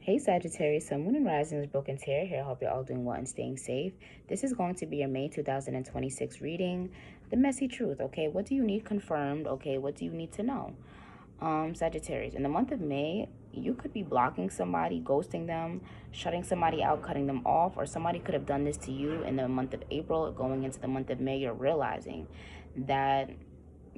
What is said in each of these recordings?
Hey Sagittarius, Sun, Moon, and Rising is Broken Tarot here. I hope you're all doing well and staying safe. This is going to be your May 2026 reading. The messy truth, okay? What do you need confirmed? Okay, what do you need to know? Sagittarius, in the month of May, you could be blocking somebody, ghosting them, shutting somebody out, cutting them off, or somebody could have done this to you in the month of April. Going into the month of May, you're realizing that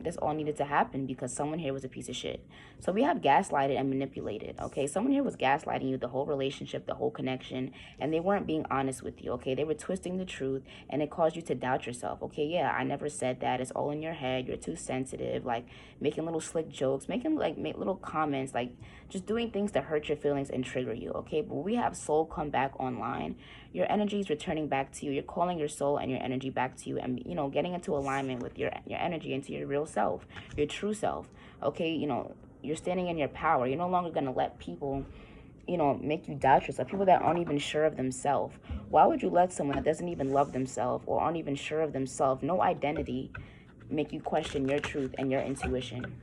this all needed to happen because someone here was a piece of shit. So we have gaslighted and manipulated, okay? Someone here was gaslighting you the whole relationship, the whole connection, and they weren't being honest with you, okay? They were twisting the truth, and it caused you to doubt yourself, okay? Yeah, I never said that. It's all in your head. You're too sensitive, like making little slick jokes, making make little comments, like just doing things to hurt your feelings and trigger you, okay? But we have soul come back online. Your energy is returning back to you. You're calling your soul and your energy back to you, and getting into alignment with your energy, into your real self, your true self, okay? You're standing in your power. You're no longer going to let people make you doubt yourself. People that aren't even sure of themselves. Why would you let someone that doesn't even love themselves or aren't even sure of themselves, no identity, make you question your truth and your intuition?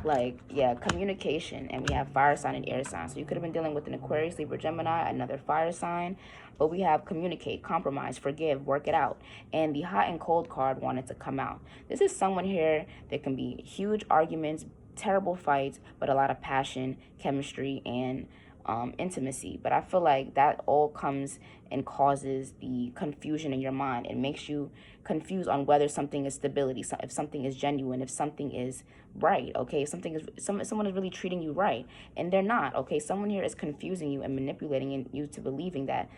Like, yeah, communication. And we have fire sign and air sign. So you could have been dealing with an Aquarius, Libra, Gemini, another fire sign. But we have communicate, compromise, forgive, work it out. And the hot and cold card wanted to come out. This is someone here that can be huge arguments, terrible fights, but a lot of passion, chemistry, and intimacy. But I feel like that all comes and causes the confusion in your mind. It makes you confused on whether something is stability, if something is genuine, if something is right, okay? If something is someone is really treating you right, and they're not, okay? Someone here is confusing you and manipulating you to believing that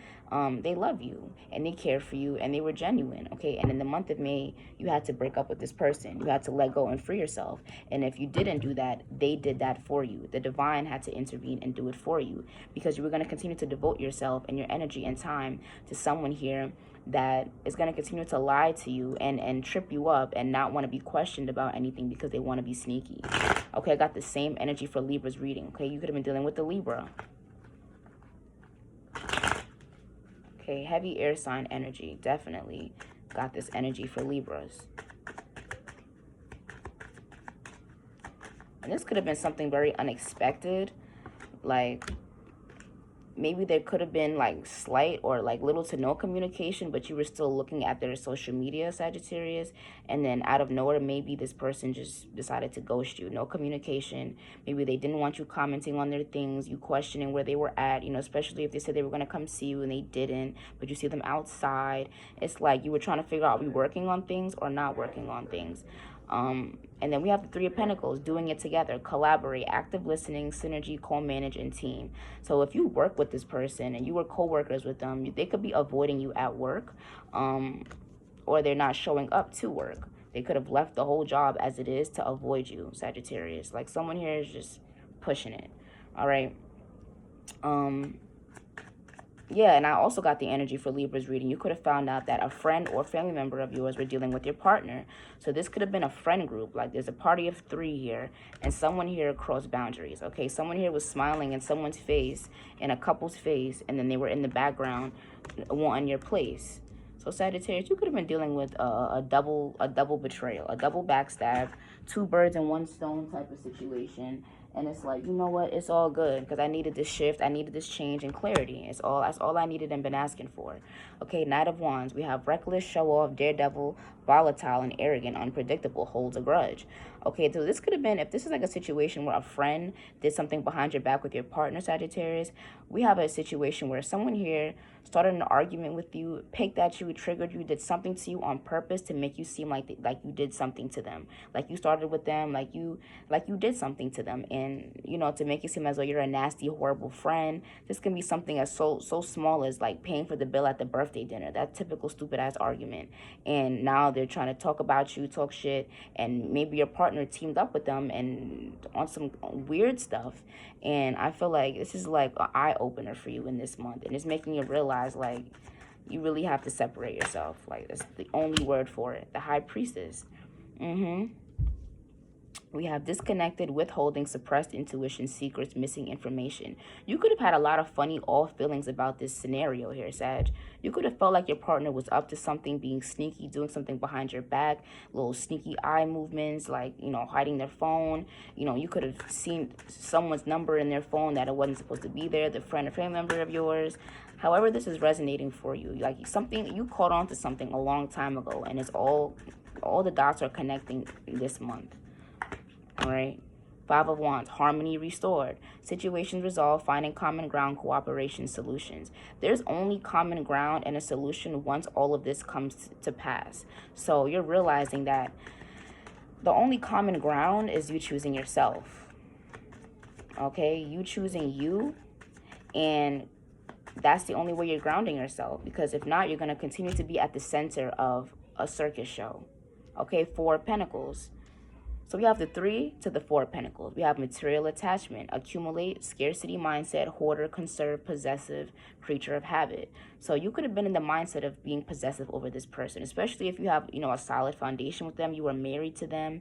they love you and they care for you and they were genuine, okay? And in the month of May, you had to break up with this person. You had to let go and free yourself. And if you didn't do that, they did that for you. The divine had to intervene and do it for you, because you were going to continue to devote yourself and your energy and time to someone here that is going to continue to lie to you and trip you up and not want to be questioned about anything because they want to be sneaky. Okay, I got the same energy for Libra's reading. Okay, you could have been dealing with the Libra. Okay, heavy air sign energy. Definitely got this energy for Libras. And this could have been something very unexpected. Like, maybe there could have been like slight or like little to no communication, but you were still looking at their social media, Sagittarius, and then out of nowhere, maybe this person just decided to ghost you. No communication. Maybe they didn't want you commenting on their things, you questioning where they were at, especially if they said they were going to come see you and they didn't, but you see them outside. It's like you were trying to figure out, are we working on things or not working on things? And then we have the Three of Pentacles, doing it together, collaborate, active listening, synergy, co-manage, and team. So if you work with this person and you were co-workers with them, they could be avoiding you at work, or they're not showing up to work. They could have left the whole job as it is to avoid you, Sagittarius. Like, someone here is just pushing it. All right. Yeah, and I also got the energy for Libra's reading. You could have found out that a friend or family member of yours were dealing with your partner. So this could have been a friend group. Like, there's a party of 3 here, and someone here crossed boundaries, okay? Someone here was smiling in someone's face, in a couple's face, and then they were in the background wanting your place. So Sagittarius, you could have been dealing with a double betrayal, a double backstab, 2 birds in 1 stone type of situation. And it's like, you know what? It's all good, because I needed this shift. I needed this change and clarity. That's all I needed and been asking for. Okay, Knight of Wands. We have reckless, show off, daredevil, volatile, and arrogant, unpredictable, holds a grudge. Okay, so this could have been, if this is like a situation where a friend did something behind your back with your partner, Sagittarius, we have a situation where someone here started an argument with you, picked at you, triggered you, did something to you on purpose to make you seem like you did something to them, like you started with them, like you did something to them, and to make it seem as though you're a nasty, horrible friend. This can be something as so small as like paying for the bill at the birthday dinner, that typical stupid ass argument, and now they're trying to talk about you, talk shit, and maybe your partner teamed up with them and on some weird stuff. And I feel like this is like an eye-opener for you in this month, and it's making you realize, like, you really have to separate yourself. Like, that's the only word for it. The High Priestess. We have disconnected, withholding, suppressed intuition, secrets, missing information. You could have had a lot of funny off feelings about this scenario here, Sag. You could have felt like your partner was up to something, being sneaky, doing something behind your back, little sneaky eye movements, like, hiding their phone. You could have seen someone's number in their phone that it wasn't supposed to be there, the friend or family member of yours. However, this is resonating for you. Like something, you caught on to something a long time ago, and it's all the dots are connecting this month. All right. Five of Wands, harmony restored, situations resolved, finding common ground, cooperation, solutions. There's only common ground and a solution once all of this comes to pass. So you're realizing that the only common ground is you choosing yourself. Okay, you choosing you, and that's the only way you're grounding yourself, because if not, you're going to continue to be at the center of a circus show. Okay, Four of Pentacles. So we have the 3 to the 4 of Pentacles. We have material attachment, accumulate, scarcity mindset, hoarder, conserve, possessive, creature of habit. So you could have been in the mindset of being possessive over this person, especially if you have, a solid foundation with them. You were married to them.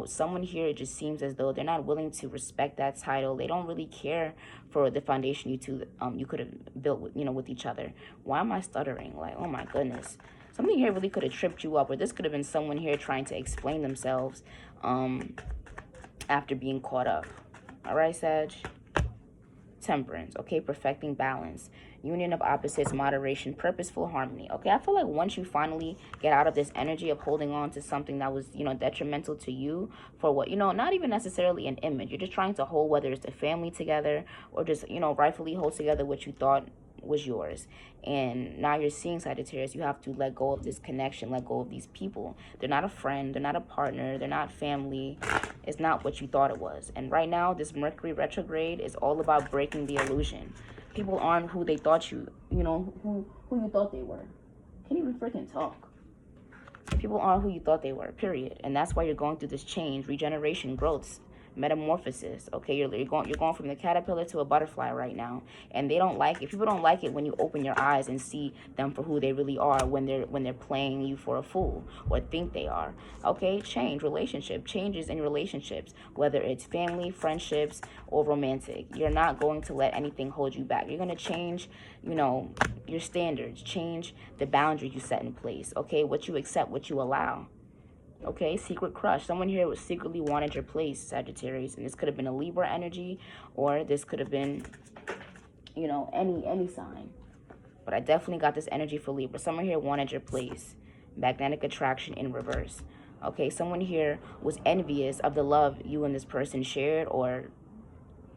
Someone here, it just seems as though they're not willing to respect that title. They don't really care for the foundation you could have built with, with each other. Why am I stuttering? Like, oh my goodness. Something here really could have tripped you up, or this could have been someone here trying to explain themselves after being caught up. All right, Sag? Temperance, okay, perfecting balance, union of opposites, moderation, purposeful harmony. Okay, I feel like once you finally get out of this energy of holding on to something that was, detrimental to you for what, not even necessarily an image. You're just trying to hold, whether it's the family together or just, rightfully hold together what you thought was yours. And now you're seeing, Sagittarius, you have to let go of this connection, let go of these people. They're not a friend, they're not a partner, they're not family. It's not what you thought it was. And right now, this Mercury retrograde is all about breaking the illusion. People aren't who they thought who you thought they were. Can't even freaking talk. People aren't who you thought they were, period. And that's why you're going through this change, regeneration, growth, metamorphosis. Okay, you're going from the caterpillar to a butterfly right now, and they don't like it. People don't like it when you open your eyes and see them for who they really are, when they're playing you for a fool or think they are. Okay, changes in relationships, whether it's family, friendships, or romantic. You're not going to let anything hold you back. You're going to change, your standards, change the boundaries you set in place. Okay, what you accept, what you allow. Okay, secret crush. Someone here was secretly wanted your place, Sagittarius. And this could have been a Libra energy, or this could have been, any sign. But I definitely got this energy for Libra. Someone here wanted your place. Magnetic attraction in reverse. Okay, someone here was envious of the love you and this person shared, or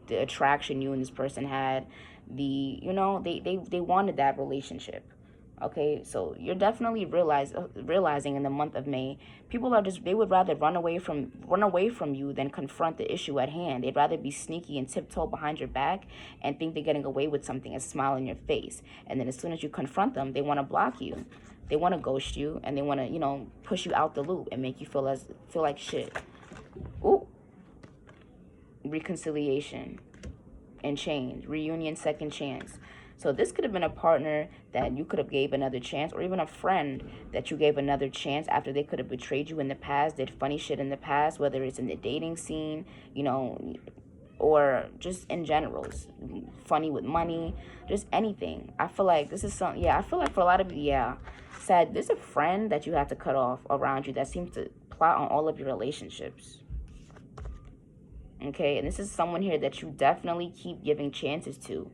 the attraction you and this person had. They wanted that relationship. Okay, so you're definitely realizing in the month of May, people are they would rather run away from you than confront the issue at hand. They'd rather be sneaky and tiptoe behind your back and think they're getting away with something and smile in your face. And then as soon as you confront them, they want to block you. They want to ghost you, and they want to, push you out the loop and make you feel like shit. Ooh. Reconciliation and change, reunion, second chance. So this could have been a partner that you could have gave another chance, or even a friend that you gave another chance after they could have betrayed you in the past, did funny shit in the past, whether it's in the dating scene, or just in general, funny with money, just anything. I feel like this is something, I feel like for a lot of you, Sad, there's a friend that you have to cut off around you that seems to plot on all of your relationships. Okay, and this is someone here that you definitely keep giving chances to.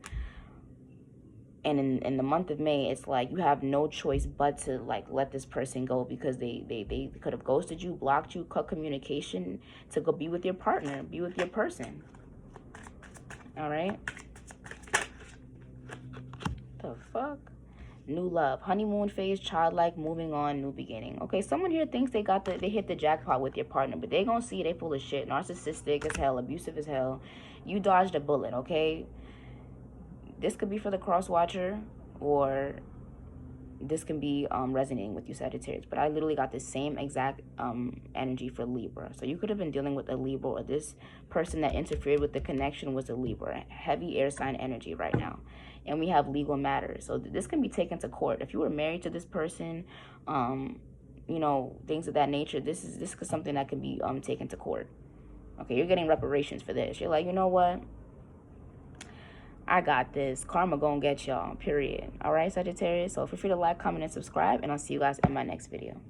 And in the month of May, it's like you have no choice but to let this person go, because they could have ghosted you, blocked you, cut communication to go be with your partner, be with your person. All right? The fuck? New love, honeymoon phase, childlike, moving on, new beginning. Okay, someone here thinks they hit the jackpot with your partner, but they gonna see they full of shit, narcissistic as hell, abusive as hell. You dodged a bullet, okay? This could be for the cross watcher, or this can be resonating with you, Sagittarius. But I literally got the same exact energy for Libra. So you could have been dealing with a Libra, or this person that interfered with the connection was a Libra. Heavy air sign energy right now. And we have legal matters. So this can be taken to court. If you were married to this person, things of that nature, this is something that can be taken to court. Okay, you're getting reparations for this. You're like, you know what? I got this. Karma gonna get y'all, period. All right, Sagittarius? So feel free to like, comment, and subscribe, and I'll see you guys in my next video.